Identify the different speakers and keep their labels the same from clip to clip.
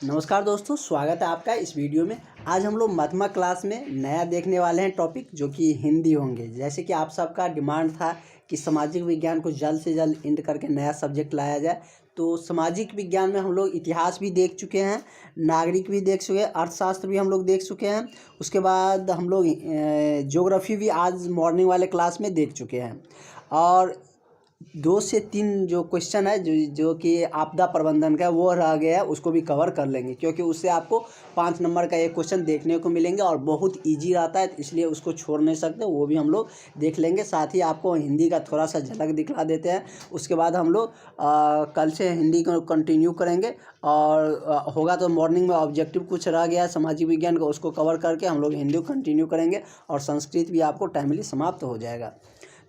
Speaker 1: नमस्कार दोस्तों, स्वागत है आपका इस वीडियो में। आज हम लोग मध्यमा क्लास में नया देखने वाले हैं टॉपिक, जो कि हिंदी होंगे। जैसे कि आप सबका डिमांड था कि सामाजिक विज्ञान को जल्द से जल्द एंड करके नया सब्जेक्ट लाया जाए, तो सामाजिक विज्ञान में हम लोग इतिहास भी देख चुके हैं, नागरिक भी देख चुके हैं, अर्थशास्त्र भी हम लोग देख चुके हैं। उसके बाद हम लोग ज्योग्राफी भी आज मॉर्निंग वाले क्लास में देख चुके हैं। और 2 से 3 जो क्वेश्चन है जो कि आपदा प्रबंधन का वो रह गया है, उसको भी कवर कर लेंगे, क्योंकि उससे आपको 5 नंबर का एक क्वेश्चन देखने को मिलेंगे और बहुत इजी रहता है, इसलिए उसको छोड़ नहीं सकते, वो भी हम लोग देख लेंगे। साथ ही आपको हिंदी का थोड़ा सा झलक दिखला देते हैं। उसके बाद हम लोग कल से हिंदी को कंटिन्यू करेंगे और होगा तो मॉर्निंग में ऑब्जेक्टिव कुछ रह गया है सामाजिक विज्ञान का, उसको कवर करके हम लोग हिंदी को कंटिन्यू करेंगे और संस्कृत भी आपको टाइमली समाप्त हो जाएगा।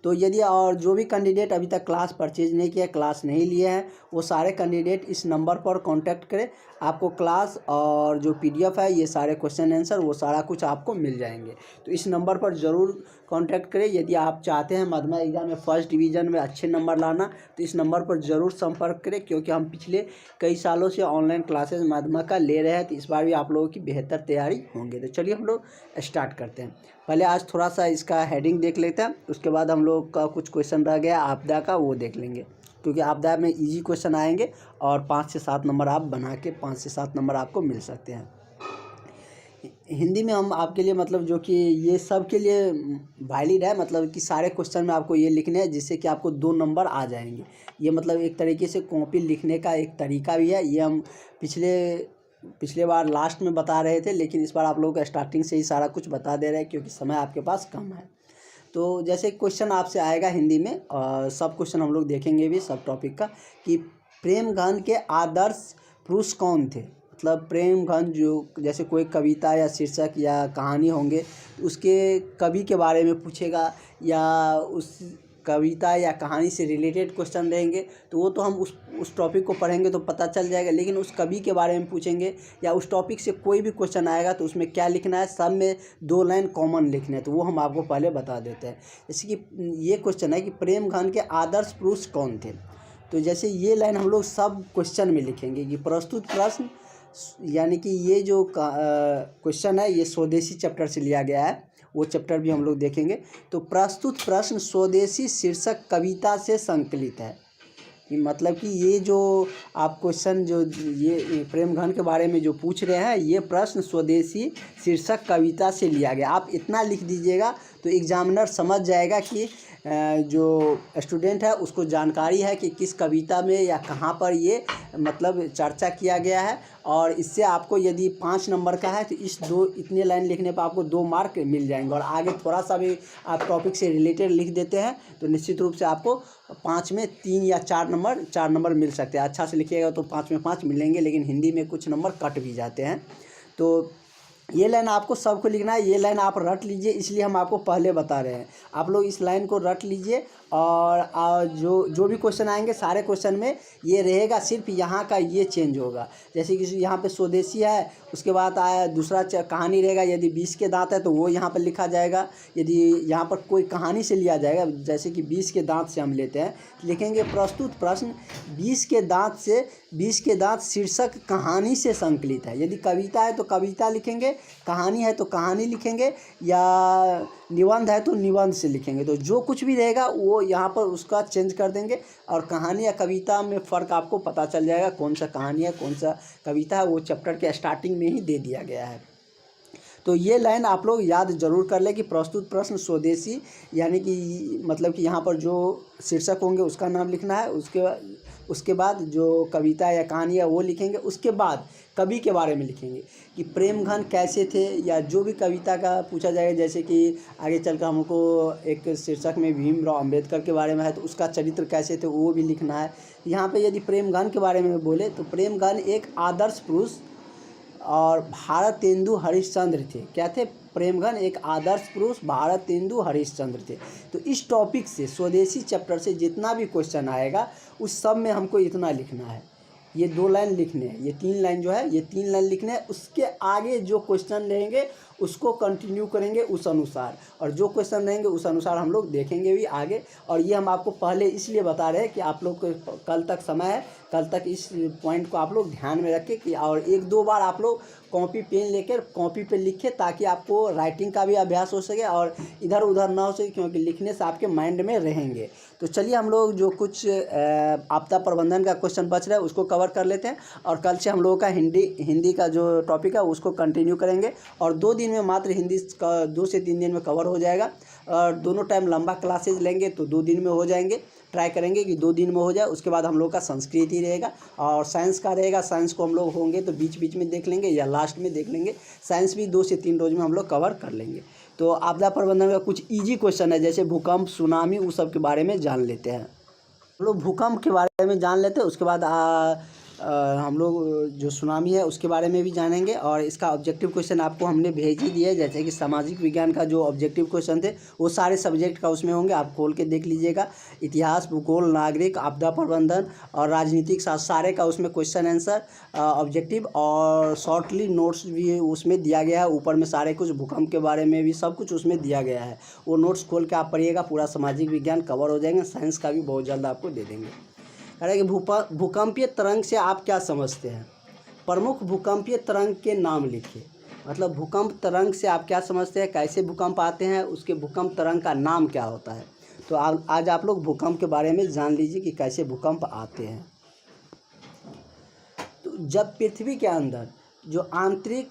Speaker 1: तो यदि और जो भी कैंडिडेट अभी तक क्लास परचेज नहीं किया, क्लास नहीं लिए हैं, वो सारे कैंडिडेट इस नंबर पर कांटेक्ट करें। आपको क्लास और जो पीडीएफ है, ये सारे क्वेश्चन आंसर, वो सारा कुछ आपको मिल जाएंगे। तो इस नंबर पर ज़रूर कांटेक्ट करें यदि आप चाहते हैं मध्यमा एग्जाम में फर्स्ट डिवीज़न में अच्छे नंबर लाना। तो इस नंबर पर ज़रूर संपर्क करें, क्योंकि हम पिछले कई सालों से ऑनलाइन क्लासेज मध्यमा का ले रहे हैं, तो इस बार भी आप लोगों की बेहतर तैयारी होंगे। तो चलिए हम लोग स्टार्ट करते हैं। पहले आज थोड़ा सा इसका हेडिंग देख लेते हैं, उसके बाद हम लोग का कुछ क्वेश्चन रह गया आपदा का, वो देख लेंगे, क्योंकि आपदा में इजी क्वेश्चन आएंगे और 5 से 7 नंबर आप बना के 5 से 7 नंबर आपको मिल सकते हैं। हिंदी में हम आपके लिए मतलब जो कि ये सब के लिए वैलिड है, मतलब कि सारे क्वेश्चन में आपको ये लिखने हैं जिससे कि आपको 2 नंबर आ जाएंगे। ये मतलब एक तरीके से कॉपी लिखने का एक तरीका भी है। ये हम पिछले बार लास्ट में बता रहे थे, लेकिन इस बार आप लोगों को स्टार्टिंग से ही सारा कुछ बता दे रहे हैं, क्योंकि समय आपके पास कम है। तो जैसे क्वेश्चन आपसे आएगा हिंदी में, सब क्वेश्चन हम लोग देखेंगे भी सब टॉपिक का, कि प्रेमगंध के आदर्श पुरुष कौन थे। मतलब प्रेमगंध जो जैसे कोई कविता या शीर्षक या कहानी होंगे, तो उसके कवि के बारे में पूछेगा, या उस कविता या कहानी से रिलेटेड क्वेश्चन रहेंगे, तो वो तो हम उस टॉपिक को पढ़ेंगे तो पता चल जाएगा। लेकिन उस कवि के बारे में पूछेंगे या उस टॉपिक से कोई भी क्वेश्चन आएगा, तो उसमें क्या लिखना है, सब में 2 लाइन कॉमन लिखना है, तो वो हम आपको पहले बता देते हैं। जैसे कि ये क्वेश्चन है कि प्रेमगंध के आदर्श पुरुष कौन थे, तो जैसे ये लाइन हम लोग सब क्वेश्चन में लिखेंगे कि प्रस्तुत प्रश्न, यानी कि ये जो क्वेश्चन है ये स्वदेशी चैप्टर से लिया गया है, वो चैप्टर भी हम लोग देखेंगे। तो प्रस्तुत प्रश्न स्वदेशी शीर्षक कविता से संकलित है, कि मतलब कि ये जो आप क्वेश्चन जो ये प्रेमगंध के बारे में जो पूछ रहे हैं, ये प्रश्न स्वदेशी शीर्षक कविता से लिया गया। आप इतना लिख दीजिएगा तो एग्जामिनर समझ जाएगा कि जो स्टूडेंट है उसको जानकारी है कि किस कविता में या कहाँ पर ये मतलब चर्चा किया गया है। और इससे आपको यदि 5 नंबर का है तो इतने लाइन लिखने पर आपको 2 मार्क मिल जाएंगे। और आगे थोड़ा सा भी आप टॉपिक से रिलेटेड लिख देते हैं तो निश्चित रूप से आपको 5 में 3 या 4 नंबर मिल सकते हैं। अच्छा से लिखिएगा तो 5 में 5 मिलेंगे, लेकिन हिंदी में कुछ नंबर कट भी जाते हैं। तो ये लाइन आपको सबको लिखना है, ये लाइन आप रट लीजिए, इसलिए हम आपको पहले बता रहे हैं। आप लोग इस लाइन को रट लीजिए और जो भी क्वेश्चन आएंगे सारे क्वेश्चन में ये रहेगा, सिर्फ यहाँ का ये चेंज होगा। जैसे कि यहाँ पे स्वदेशी है, उसके बाद आया दूसरा कहानी रहेगा, यदि 20 के दांत है तो वो यहाँ पर लिखा जाएगा। यदि यहाँ पर कोई कहानी से लिया जाएगा, जैसे कि 20 के दांत से हम लेते हैं, लिखेंगे प्रस्तुत प्रश्न 20 के दांत शीर्षक कहानी से संकलित है। यदि कविता है तो कविता लिखेंगे, कहानी है तो कहानी लिखेंगे, या निबंध है तो निबंध से लिखेंगे। तो जो कुछ भी रहेगा वो यहाँ पर उसका चेंज कर देंगे, और कहानी या कविता में फ़र्क आपको पता चल जाएगा, कौन सा कहानी है कौन सा कविता है, वो चैप्टर के स्टार्टिंग में ही दे दिया गया है। तो ये लाइन आप लोग याद जरूर कर लें कि प्रस्तुत प्रश्न स्वदेशी, यानी कि मतलब कि यहाँ पर जो शीर्षक होंगे उसका नाम लिखना है, उसके बाद जो कविता या कहानी है वो लिखेंगे, उसके बाद कवि के बारे में लिखेंगे कि प्रेमगंध कैसे थे, या जो भी कविता का पूछा जाएगा। जैसे कि आगे चलकर हमको एक शीर्षक में भीमराव अंबेडकर के बारे में है, तो उसका चरित्र कैसे थे वो भी लिखना है। यहाँ पे यदि प्रेमगंध के बारे में बोले तो प्रेमगंध एक आदर्श पुरुष और भारतेंदु हरिश्चंद्र थे। क्या थे? प्रेमगंध एक आदर्श पुरुष भारतेंदु हरिश्चंद्र थे। तो इस टॉपिक से स्वदेशी चैप्टर से जितना भी क्वेश्चन आएगा उस सब में हमको इतना लिखना है, ये 2 लाइन लिखने हैं, ये 3 लाइन जो है ये 3 लाइन लिखने हैं। उसके आगे जो क्वेश्चन रहेंगे उसको कंटिन्यू करेंगे उस अनुसार, और जो क्वेश्चन रहेंगे उस अनुसार हम लोग देखेंगे भी आगे। और ये हम आपको पहले इसलिए बता रहे हैं कि आप लोग को कल तक समय है, कल तक इस पॉइंट को आप लोग ध्यान में रखें कि और एक दो बार आप लोग कॉपी पेन लेकर कॉपी पे लिखें, ताकि आपको राइटिंग का भी अभ्यास हो सके और इधर उधर ना हो सके, क्योंकि लिखने से आपके माइंड में रहेंगे। तो चलिए हम लोग जो कुछ आपदा प्रबंधन का क्वेश्चन बच रहा है उसको कवर कर लेते हैं, और कल से हम लोगों का हिंदी का जो टॉपिक है उसको कंटिन्यू करेंगे। और 2 दिन में मात्र हिंदी का 2 से 3 दिन में कवर हो जाएगा, और दोनों टाइम लंबा क्लासेज लेंगे तो 2 दिन में हो जाएंगे। ट्राई करेंगे कि 2 दिन में हो जाए। उसके बाद हम लोग का संस्कृत ही रहेगा और साइंस का रहेगा। साइंस को हम लोग होंगे तो बीच बीच में देख लेंगे या लास्ट में देख लेंगे। साइंस भी 2 से 3 रोज में हम लोग कवर कर लेंगे। तो आपदा प्रबंधन का कुछ इजी क्वेश्चन है, जैसे भूकंप, सुनामी, उस सब के बारे में जान लेते हैं। हम लोग भूकंप के बारे में जान लेते हैं, उसके बाद हम लोग जो सुनामी है उसके बारे में भी जानेंगे। और इसका ऑब्जेक्टिव क्वेश्चन आपको हमने भेज ही दिया है, जैसे कि सामाजिक विज्ञान का जो ऑब्जेक्टिव क्वेश्चन थे वो सारे सब्जेक्ट का उसमें होंगे, आप खोल के देख लीजिएगा। इतिहास, भूगोल, नागरिक, आपदा प्रबंधन और राजनीतिक सारे का उसमें क्वेश्चन आंसर ऑब्जेक्टिव और शॉर्टली नोट्स भी उसमें दिया गया है। ऊपर में सारे कुछ भूकंप के बारे में भी सब कुछ उसमें दिया गया है। वो नोट्स खोल के आप पढ़िएगा, पूरा सामाजिक विज्ञान कवर हो जाएंगे। साइंस का भी बहुत जल्द आपको दे देंगे। कह रहे कि भूकंपीय तरंग से आप क्या समझते हैं? प्रमुख भूकंपीय तरंग के नाम लिखिए। मतलब भूकंप तरंग से आप क्या समझते हैं, कैसे भूकंप आते हैं, उसके भूकंप तरंग का नाम क्या होता है। तो आज आप लोग भूकंप के बारे में जान लीजिए कि कैसे भूकंप आते हैं। तो जब पृथ्वी के अंदर जो आंतरिक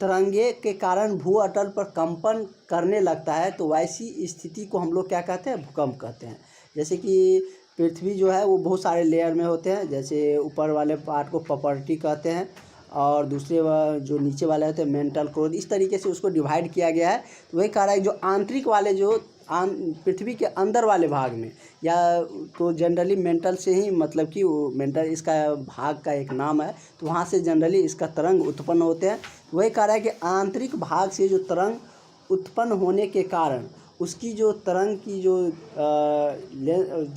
Speaker 1: तरंगे के कारण भू अटल पर कंपन करने लगता है, तो वैसी स्थिति को हम लोग क्या कहते हैं, भूकंप कहते हैं। जैसे कि पृथ्वी जो है वो बहुत सारे लेयर में होते हैं, जैसे ऊपर वाले पार्ट को प्रॉपर्टी कहते हैं और दूसरे जो नीचे वाले होते हैं मेंटल क्रोध, इस तरीके से उसको डिवाइड किया गया है। तो वही कह रहा है जो आंतरिक वाले जो पृथ्वी के अंदर वाले भाग में, या तो जनरली मेंटल से ही, मतलब कि वो मेंटल इसका भाग का एक नाम है, तो वहाँ से जनरली इसका तरंग उत्पन्न होते हैं। वही कह रहा है कि आंतरिक भाग से जो तरंग उत्पन्न होने के कारण उसकी जो तरंग की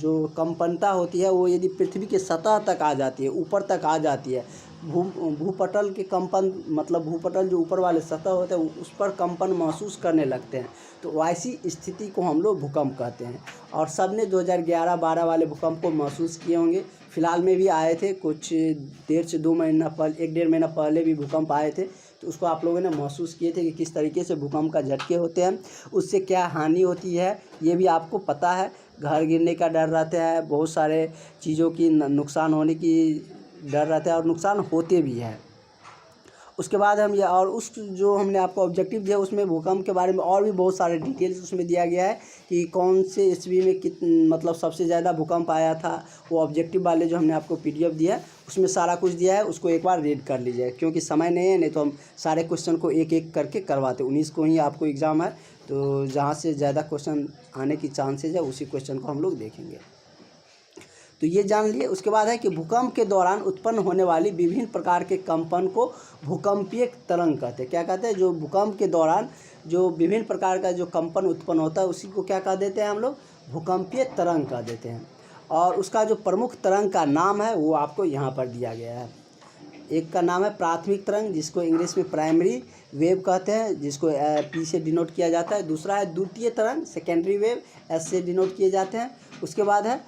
Speaker 1: जो कंपनता होती है वो यदि पृथ्वी के सतह तक आ जाती है, ऊपर तक आ जाती है, भूपटल के कंपन, मतलब भूपटल जो ऊपर वाले सतह होते हैं उस पर कंपन महसूस करने लगते हैं, तो वैसी स्थिति को हम लोग भूकंप कहते हैं। और सब ने 2011-12 वाले भूकंप को महसूस किए होंगे। फिलहाल में भी आए थे, कुछ 1.5 से 2 महीना पहले, 1-1.5 महीना पहले भी भूकंप आए थे, तो उसको आप लोगों ने महसूस किए थे कि किस तरीके से भूकंप का झटके होते हैं, उससे क्या हानि होती है ये भी आपको पता है। घर गिरने का डर रहता है, बहुत सारे चीज़ों की नुकसान होने की डर रहता है और नुकसान होते भी हैं। उसके बाद हम ये और उस जो हमने आपको ऑब्जेक्टिव दिया उसमें भूकंप के बारे में और भी बहुत सारे डिटेल्स उसमें दिया गया है कि कौन से ईस्वी में मतलब सबसे ज़्यादा भूकंप आया था। वो ऑब्जेक्टिव वाले जो हमने आपको PDF दिया है उसमें सारा कुछ दिया है, उसको एक बार रीड कर लीजिए, क्योंकि समय नहीं है, नहीं तो हम सारे क्वेश्चन को एक एक करके करवाते। 19 को ही आपको एग्ज़ाम है, तो जहाँ से ज़्यादा क्वेश्चन आने की चांसेज है उसी क्वेश्चन को हम लोग देखेंगे। तो ये जान लिए। उसके बाद है कि भूकंप के दौरान उत्पन्न होने वाली विभिन्न प्रकार के कंपन को भूकंपीय तरंग कहते हैं। क्या कहते हैं? जो भूकंप के दौरान जो विभिन्न प्रकार का जो कंपन उत्पन्न होता है उसी को क्या कह देते हैं हम लोग, भूकंपीय तरंग कह देते हैं। और उसका जो प्रमुख तरंग का नाम है वो आपको यहाँ पर दिया गया है। एक का नाम है प्राथमिक तरंग, जिसको इंग्लिश में प्राइमरी वेव कहते हैं, जिसको P से डिनोट किया जाता है। दूसरा है द्वितीय तरंग, सेकेंडरी वेव, S से डिनोट किए जाते हैं। उसके बाद है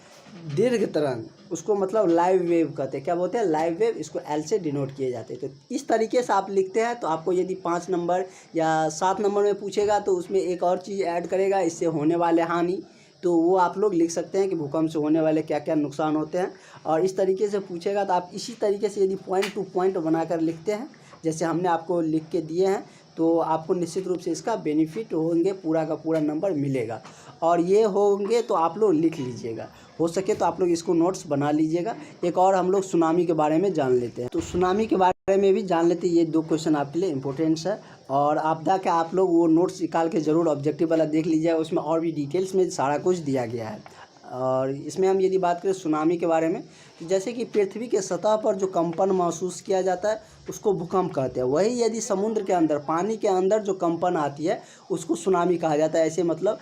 Speaker 1: दीर्घ तरंग, उसको मतलब लाइव वेव कहते हैं। क्या बोलते हैं? लाइव वेव, इसको L से डिनोट किए जाते हैं। तो इस तरीके से आप लिखते हैं। तो आपको यदि 5 नंबर या 7 नंबर में पूछेगा तो उसमें एक और चीज़ ऐड करेगा, इससे होने वाले हानि, तो वो आप लोग लिख सकते हैं कि भूकंप से होने वाले क्या क्या नुकसान होते हैं। और इस तरीके से पूछेगा तो आप इसी तरीके से यदि पॉइंट टू पॉइंट बनाकर लिखते हैं जैसे हमने आपको लिख के दिए हैं, तो आपको निश्चित रूप से इसका बेनिफिट होंगे, पूरा का पूरा नंबर मिलेगा। और ये होंगे तो आप लोग लिख लीजिएगा, हो सके तो आप लोग इसको नोट्स बना लीजिएगा। एक और हम लोग सुनामी के बारे में जान लेते हैं। तो सुनामी के बारे में भी जान लेते हैं। ये 2 क्वेश्चन आपके लिए इंपॉर्टेंट्स है। और आपदा के आप लोग वो नोट्स निकाल के ज़रूर ऑब्जेक्टिव वाला देख लीजिएगा, उसमें और भी डिटेल्स में सारा कुछ दिया गया है। और इसमें हम यदि बात करें सुनामी के बारे में, तो जैसे कि पृथ्वी के सतह पर जो कंपन महसूस किया जाता है उसको भूकंप कहते हैं। वही यदि समुद्र के अंदर, पानी के अंदर जो कंपन आती है उसको सुनामी कहा जाता है। ऐसे मतलब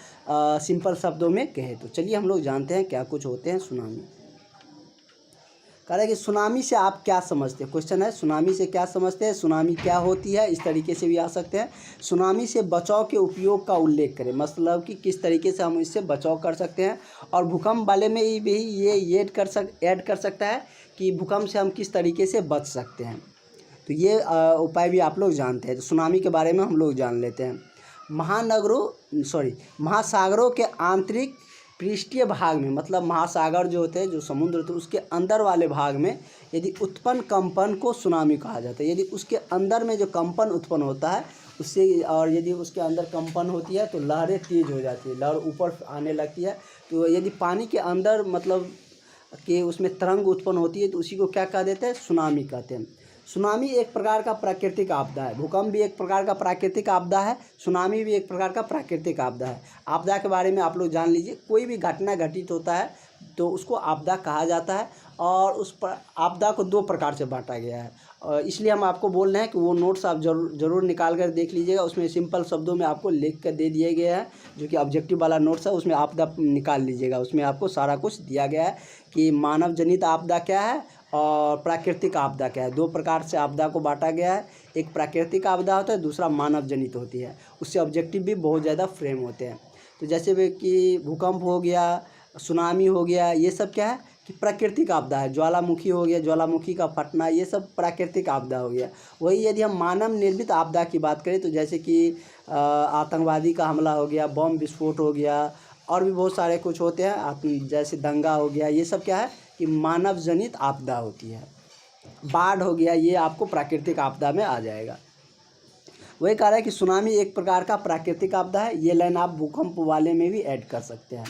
Speaker 1: सिंपल शब्दों में कहे तो। चलिए हम लोग जानते हैं क्या कुछ होते हैं सुनामी। कह रहे हैं कि सुनामी से आप क्या समझते हैं। क्वेश्चन है सुनामी से क्या समझते हैं, सुनामी क्या होती है, इस तरीके से भी आ सकते हैं। सुनामी से बचाव के उपयोग का उल्लेख करें, मतलब कि किस तरीके से हम इससे बचाव कर सकते हैं। और भूकंप वाले में भी ये ऐड कर सकता है कि भूकंप से हम किस तरीके से बच सकते हैं। तो ये उपाय भी आप लोग जानते हैं। तो सुनामी के बारे में हम लोग जान लेते हैं। महासागरों के आंतरिक पृष्ठीय भाग में, मतलब महासागर जो होते हैं, जो समुद्र होते हैं, उसके अंदर वाले भाग में यदि उत्पन्न कंपन को सुनामी कहा जाता है। यदि उसके अंदर में जो कंपन उत्पन्न होता है उससे, और यदि उसके अंदर कंपन होती है तो लहरें तेज हो जाती है, लहर ऊपर आने लगती है। तो यदि पानी के अंदर मतलब कि उसमें तरंग उत्पन्न होती है तो उसी को क्या कह देते हैं, सुनामी कहते हैं। सुनामी एक प्रकार का प्राकृतिक आपदा है। भूकंप भी एक प्रकार का प्राकृतिक आपदा है, सुनामी भी एक प्रकार का प्राकृतिक आपदा है। आपदा के बारे में आप लोग जान लीजिए, कोई भी घटना घटित होता है तो उसको आपदा कहा जाता है। और उस पर आपदा को 2 प्रकार से बांटा गया है, और इसलिए हम आपको बोल रहे हैं कि वो नोट्स आप जरूर निकाल कर देख लीजिएगा। उसमें सिंपल शब्दों में आपको लिख कर दे दिए गए हैं, जो कि ऑब्जेक्टिव वाला नोट्स है, उसमें आपदा निकाल लीजिएगा। उसमें आपको सारा कुछ दिया गया है कि मानव जनित आपदा क्या है और प्राकृतिक आपदा क्या है। 2 प्रकार से आपदा को बांटा गया है, एक प्राकृतिक आपदा होता है, दूसरा मानव जनित होती है। उससे ऑब्जेक्टिव भी बहुत ज़्यादा फ्रेम होते हैं। तो जैसे कि भूकंप हो गया, सुनामी हो गया, ये सब क्या है कि प्राकृतिक आपदा है। ज्वालामुखी हो गया, ज्वालामुखी का फटना, ये सब प्राकृतिक आपदा हो गया। वही यदि हम मानव निर्मित आपदा की बात करें तो जैसे कि आतंकवादी का हमला हो गया, बम विस्फोट हो गया, और भी बहुत सारे कुछ होते हैं, जैसे दंगा हो गया, ये सब क्या है कि मानव जनित आपदा होती है। बाढ़ हो गया, ये आपको प्राकृतिक आपदा में आ जाएगा। वही कह रहा है कि सुनामी एक प्रकार का प्राकृतिक आपदा है। ये लाइन आप भूकंप वाले में भी ऐड कर सकते हैं।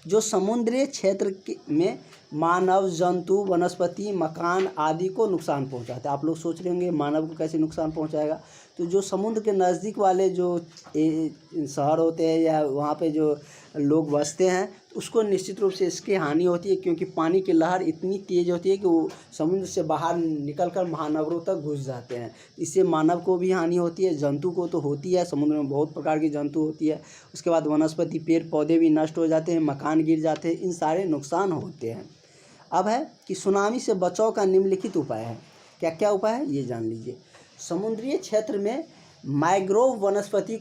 Speaker 1: जो समुद्री क्षेत्र में मानव, जंतु, वनस्पति, मकान आदि को नुकसान पहुंचाता है। आप लोग सोच रहे होंगे मानव को कैसे नुकसान पहुंचाएगा। तो जो समुद्र के नज़दीक वाले जो शहर होते हैं या वहाँ पे जो लोग बसते हैं, उसको निश्चित रूप से इसकी हानि होती है, क्योंकि पानी की लहर इतनी तेज़ होती है कि वो समुद्र से बाहर निकलकर महानगरों तक घुस जाते हैं। इससे मानव को भी हानि होती है, जंतु को तो होती है, समुद्र में बहुत प्रकार की जंतु होती है। उसके बाद वनस्पति, पेड़ पौधे भी नष्ट हो जाते हैं, मकान गिर जाते हैं, इन सारे नुकसान होते हैं। अब है कि सुनामी से बचाव का निम्नलिखित उपाय है। क्या क्या उपाय है ये जान लीजिए। समुद्रीय क्षेत्र में मैंग्रोव वनस्पति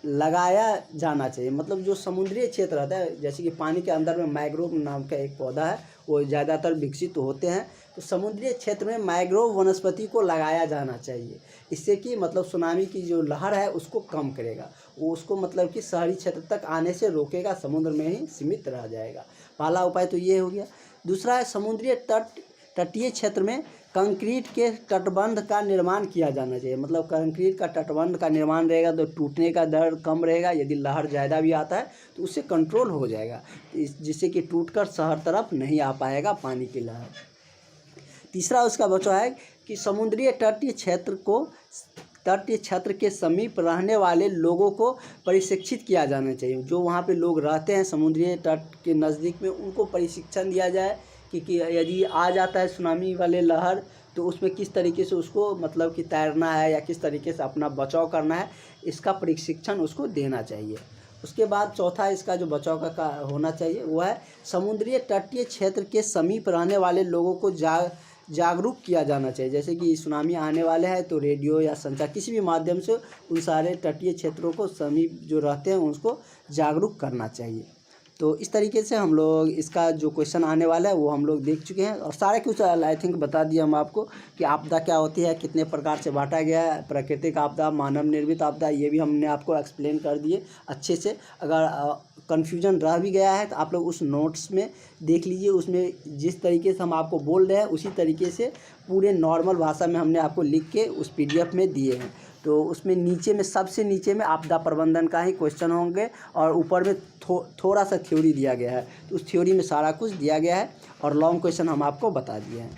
Speaker 1: लगाया जाना चाहिए। मतलब जो समुद्रीय क्षेत्र रहता है, जैसे कि पानी के अंदर में मैंग्रोव नाम का एक पौधा है, वो ज़्यादातर विकसित होते हैं। तो समुद्रीय क्षेत्र में मैंग्रोव वनस्पति को लगाया जाना चाहिए। इससे कि मतलब सुनामी की जो लहर है उसको कम करेगा, वो उसको मतलब कि शहरी क्षेत्र तक आने से रोकेगा, समुद्र में ही सीमित रह जाएगा। पहला उपाय तो ये हो गया। दूसरा है समुद्रीय तटीय क्षेत्र में कंक्रीट के तटबंध का निर्माण किया जाना चाहिए। मतलब कंक्रीट का तटबंध का निर्माण रहेगा तो टूटने का दर कम रहेगा। यदि लहर ज़्यादा भी आता है तो उससे कंट्रोल हो जाएगा, जिससे कि टूटकर शहर तरफ नहीं आ पाएगा पानी की लहर। तीसरा उसका बचाव है कि समुद्रीय तटीय क्षेत्र के समीप रहने वाले लोगों को प्रशिक्षित किया जाना चाहिए। जो वहाँ पे लोग रहते हैं समुद्रीय तट के नज़दीक में, उनको प्रशिक्षण दिया जाए कि यदि आ जाता है सुनामी वाले लहर तो उसमें किस तरीके से उसको मतलब कि तैरना है या किस तरीके से अपना बचाव करना है, इसका प्रशिक्षण उसको देना चाहिए। उसके बाद चौथा इसका जो बचाव का होना चाहिए वो है समुद्रीय तटीय क्षेत्र के समीप रहने वाले लोगों को जागरूक किया जाना चाहिए। जैसे कि सुनामी आने वाले हैं तो रेडियो या संचार किसी भी माध्यम से उन सारे तटीय क्षेत्रों को समीप जो रहते हैं उसको जागरूक करना चाहिए। तो इस तरीके से हम लोग इसका जो क्वेश्चन आने वाला है वो हम लोग देख चुके हैं, और सारे कुछ आई थिंक बता दिया हम आपको कि आपदा क्या होती है, कितने प्रकार से बांटा गया है, प्राकृतिक आपदा, मानव निर्मित आपदा, ये भी हमने आपको एक्सप्लेन कर दिए अच्छे से। अगर कन्फ्यूजन रह भी गया है तो आप लोग उस नोट्स में देख लीजिए, उसमें जिस तरीके से हम आपको बोल रहे हैं उसी तरीके से पूरे नॉर्मल भाषा में हमने आपको लिख के उस PDF में दिए हैं। तो उसमें नीचे में सबसे नीचे में आपदा प्रबंधन का ही क्वेश्चन होंगे, और ऊपर में थोड़ा सा थ्योरी दिया गया है। तो उस थ्योरी में सारा कुछ दिया गया है और लॉन्ग क्वेश्चन हम आपको बता दिए हैं।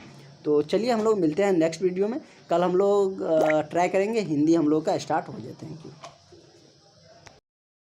Speaker 1: तो चलिए हम लोग मिलते हैं नेक्स्ट वीडियो में। कल हम लोग ट्राई करेंगे हिंदी हम लोग का स्टार्ट हो जाए। Thank you.